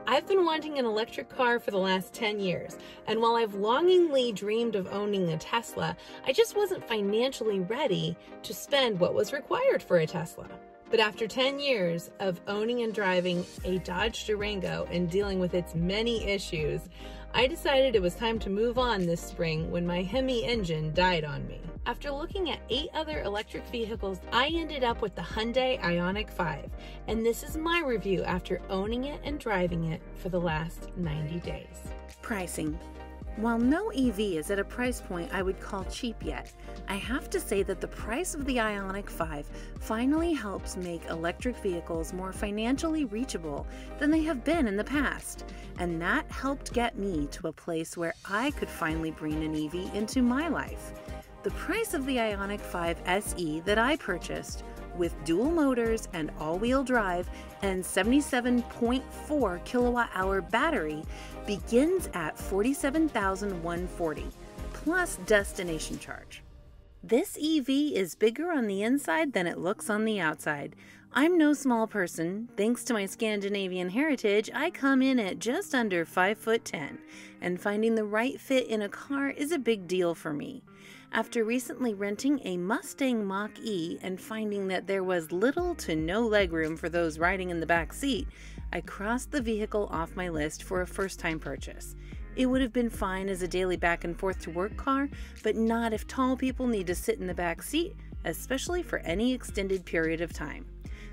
I've been wanting an electric car for the last 10 years, and while I've longingly dreamed of owning a Tesla, I just wasn't financially ready to spend what was required for a Tesla. But after 10 years of owning and driving a Dodge Durango and dealing with its many issues, I decided it was time to move on this spring when my Hemi engine died on me. After looking at 8 other electric vehicles, I ended up with the Hyundai Ioniq 5, and this is my review after owning it and driving it for the last 90 days. Pricing. While no EV is at a price point I would call cheap yet, I have to say that the price of the Ioniq 5 finally helps make electric vehicles more financially reachable than they have been in the past, and that helped get me to a place where I could finally bring an EV into my life. The price of the Ioniq 5 SE that I purchased, with dual motors and all-wheel drive and 77.4 kilowatt-hour battery, begins at $47,140 plus destination charge. This EV is bigger on the inside than it looks on the outside. I'm no small person. Thanks to my Scandinavian heritage, I come in at just under 5'10", and finding the right fit in a car is a big deal for me. After recently renting a Mustang Mach-E and finding that there was little to no legroom for those riding in the back seat, I crossed the vehicle off my list for a first-time purchase. It would have been fine as a daily back and forth to work car, but not if tall people need to sit in the back seat, especially for any extended period of time.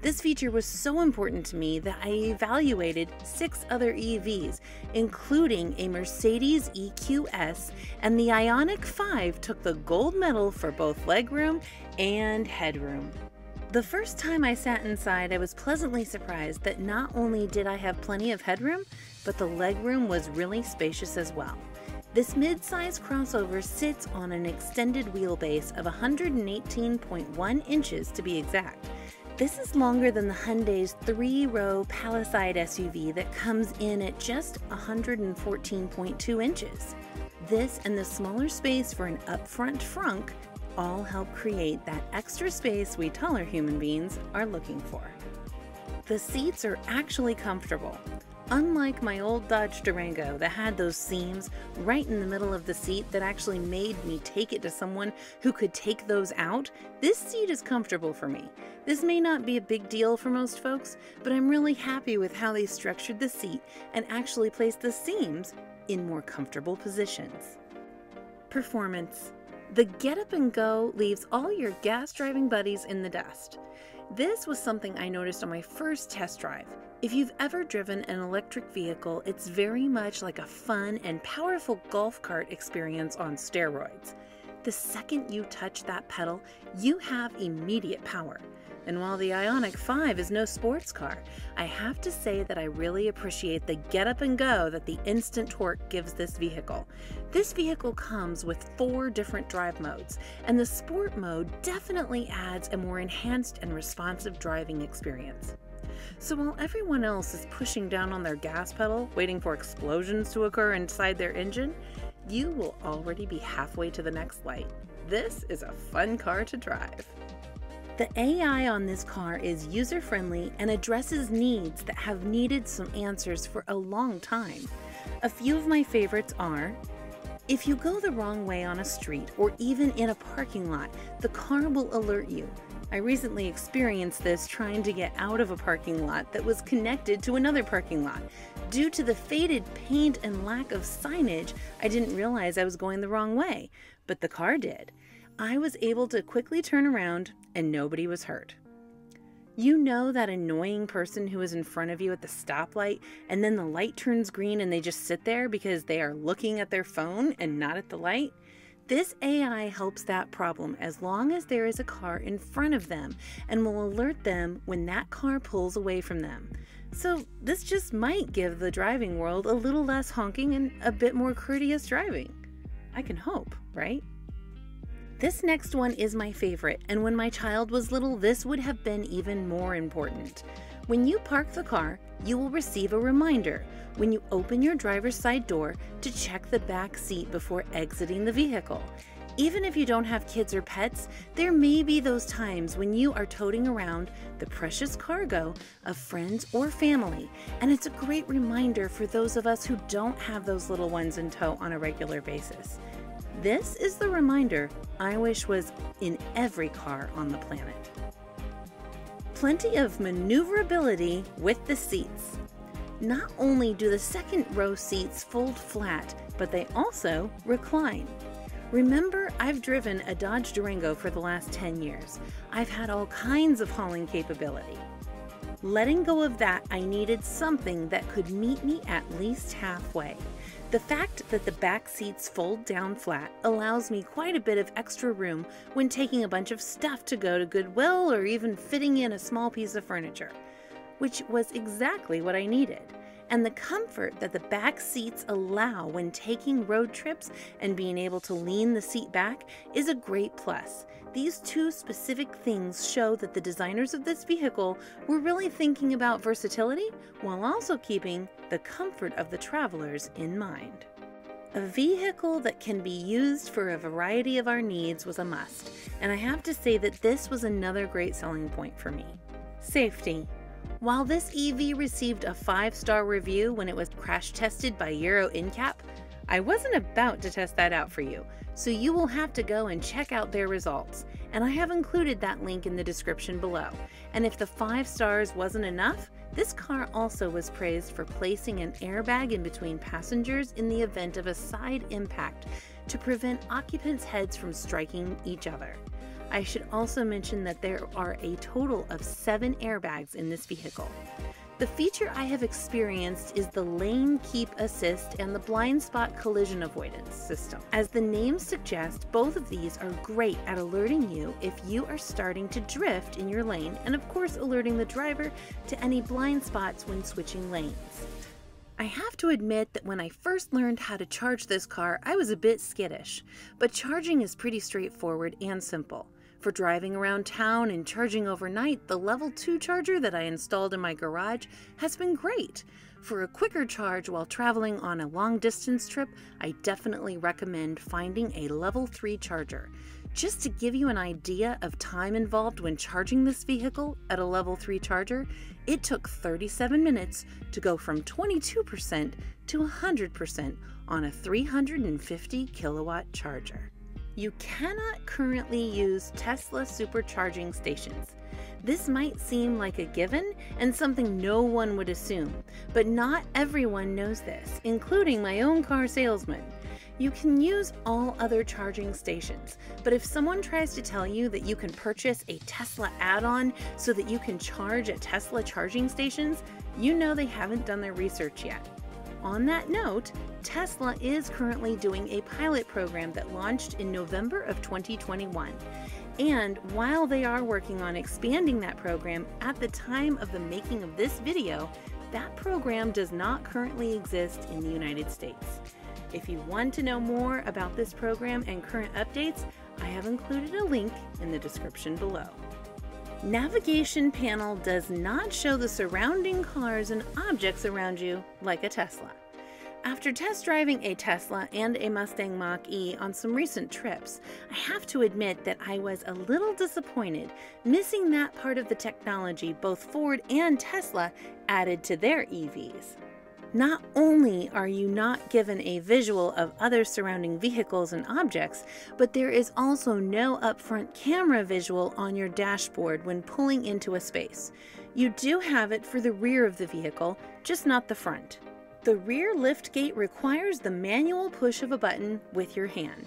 This feature was so important to me that I evaluated 6 other EVs, including a Mercedes EQS, and the Ioniq 5 took the gold medal for both legroom and headroom. The first time I sat inside, I was pleasantly surprised that not only did I have plenty of headroom, but the legroom was really spacious as well. This mid-size crossover sits on an extended wheelbase of 118.1 inches to be exact. This is longer than the Hyundai's 3-row Palisade SUV that comes in at just 114.2 inches. This and the smaller space for an upfront frunk all help create that extra space we taller human beings are looking for. The seats are actually comfortable. Unlike my old Dodge Durango that had those seams right in the middle of the seat that actually made me take it to someone who could take those out, this seat is comfortable for me. This may not be a big deal for most folks, but I'm really happy with how they structured the seat and actually placed the seams in more comfortable positions. Performance. The get up and go leaves all your gas driving buddies in the dust. This was something I noticed on my first test drive. If you've ever driven an electric vehicle, it's very much like a fun and powerful golf cart experience on steroids. The second you touch that pedal, you have immediate power. And while the Ioniq 5 is no sports car, I have to say that I really appreciate the get up and go that the instant torque gives this vehicle. This vehicle comes with 4 different drive modes, and the sport mode definitely adds a more enhanced and responsive driving experience. So while everyone else is pushing down on their gas pedal, waiting for explosions to occur inside their engine, you will already be halfway to the next light. This is a fun car to drive. The AI on this car is user-friendly and addresses needs that have needed some answers for a long time. A few of my favorites are: if you go the wrong way on a street or even in a parking lot, the car will alert you. I recently experienced this trying to get out of a parking lot that was connected to another parking lot. Due to the faded paint and lack of signage, I didn't realize I was going the wrong way, but the car did. I was able to quickly turn around and nobody was hurt. You know that annoying person who is in front of you at the stoplight and then the light turns green and they just sit there because they are looking at their phone and not at the light? This AI helps that problem as long as there is a car in front of them and will alert them when that car pulls away from them. So this just might give the driving world a little less honking and a bit more courteous driving. I can hope, right? This next one is my favorite, and when my child was little, this would have been even more important. When you park the car, you will receive a reminder when you open your driver's side door to check the back seat before exiting the vehicle. Even if you don't have kids or pets, there may be those times when you are toting around the precious cargo of friends or family, and it's a great reminder for those of us who don't have those little ones in tow on a regular basis. This is the reminder I wish was in every car on the planet. Plenty of maneuverability with the seats. Not only do the second row seats fold flat, but they also recline. Remember, I've driven a Dodge Durango for the last 10 years. I've had all kinds of hauling capability. Letting go of that, I needed something that could meet me at least halfway. The fact that the back seats fold down flat allows me quite a bit of extra room when taking a bunch of stuff to go to Goodwill or even fitting in a small piece of furniture, which was exactly what I needed. And the comfort that the back seats allow when taking road trips and being able to lean the seat back is a great plus. These two specific things show that the designers of this vehicle were really thinking about versatility while also keeping the comfort of the travelers in mind. A vehicle that can be used for a variety of our needs was a must, and I have to say that this was another great selling point for me. Safety. While this EV received a 5-star review when it was crash tested by Euro NCAP, I wasn't about to test that out for you, so you will have to go and check out their results, and I have included that link in the description below. And if the 5 stars wasn't enough, this car also was praised for placing an airbag in between passengers in the event of a side impact to prevent occupants' heads from striking each other. I should also mention that there are a total of 7 airbags in this vehicle. The feature I have experienced is the lane keep assist and the blind spot collision avoidance system. As the names suggest, both of these are great at alerting you if you are starting to drift in your lane, and of course alerting the driver to any blind spots when switching lanes. I have to admit that when I first learned how to charge this car, I was a bit skittish, but charging is pretty straightforward and simple. For driving around town and charging overnight, the level 2 charger that I installed in my garage has been great. For a quicker charge while traveling on a long distance trip, I definitely recommend finding a level 3 charger. Just to give you an idea of time involved when charging this vehicle at a level 3 charger, it took 37 minutes to go from 22% to 100% on a 350 kilowatt charger. You cannot currently use Tesla supercharging stations. This might seem like a given and something no one would assume, but not everyone knows this, including my own car salesman. You can use all other charging stations, but if someone tries to tell you that you can purchase a Tesla add-on so that you can charge at Tesla charging stations, you know they haven't done their research yet. On that note, Tesla is currently doing a pilot program that launched in November of 2021. And while they are working on expanding that program, at the time of the making of this video, that program does not currently exist in the United States. If you want to know more about this program and current updates, I have included a link in the description below. Navigation panel does not show the surrounding cars and objects around you like a Tesla. After test driving a Tesla and a Mustang Mach-E on some recent trips, I have to admit that I was a little disappointed missing that part of the technology both Ford and Tesla added to their EVs. Not only are you not given a visual of other surrounding vehicles and objects, but there is also no upfront camera visual on your dashboard when pulling into a space. You do have it for the rear of the vehicle, just not the front. The rear liftgate requires the manual push of a button with your hand.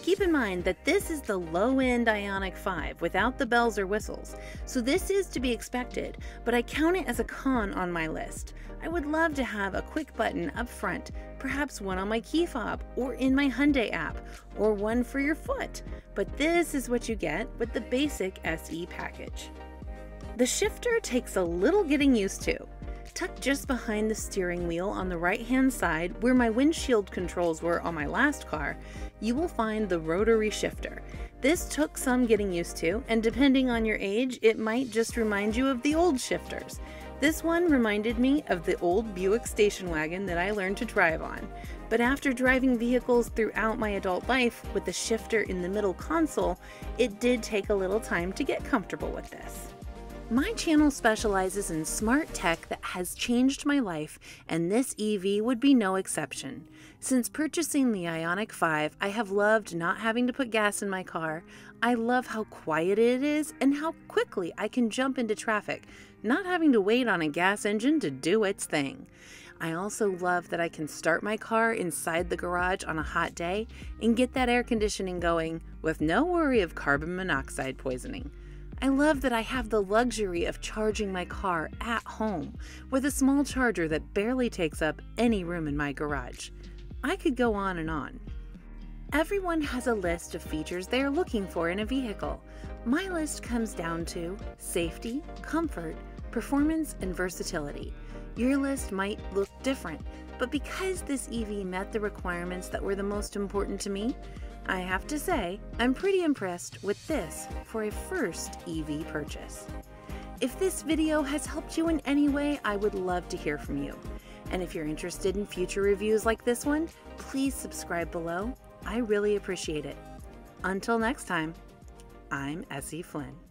Keep in mind that this is the low-end Ioniq 5 without the bells or whistles, so this is to be expected, but I count it as a con on my list. I would love to have a quick button up front, perhaps one on my key fob or in my Hyundai app, or one for your foot, but this is what you get with the basic SE package. The shifter takes a little getting used to. Tucked just behind the steering wheel on the right-hand side, where my windshield controls were on my last car, you will find the rotary shifter. This took some getting used to, and depending on your age, it might just remind you of the old shifters. This one reminded me of the old Buick station wagon that I learned to drive on, but after driving vehicles throughout my adult life with the shifter in the middle console, it did take a little time to get comfortable with this. My channel specializes in smart tech that has changed my life, and this EV would be no exception. Since purchasing the Ioniq 5, I have loved not having to put gas in my car. I love how quiet it is and how quickly I can jump into traffic, not having to wait on a gas engine to do its thing. I also love that I can start my car inside the garage on a hot day and get that air conditioning going with no worry of carbon monoxide poisoning. I love that I have the luxury of charging my car at home with a small charger that barely takes up any room in my garage. I could go on and on. Everyone has a list of features they are looking for in a vehicle. My list comes down to safety, comfort, performance, and versatility. Your list might look different, but because this EV met the requirements that were the most important to me, I have to say I'm pretty impressed with this for a first EV purchase. If this video has helped you in any way, I would love to hear from you. And if you're interested in future reviews like this one, please subscribe below. I really appreciate it. Until next time, I'm Essi Flynn.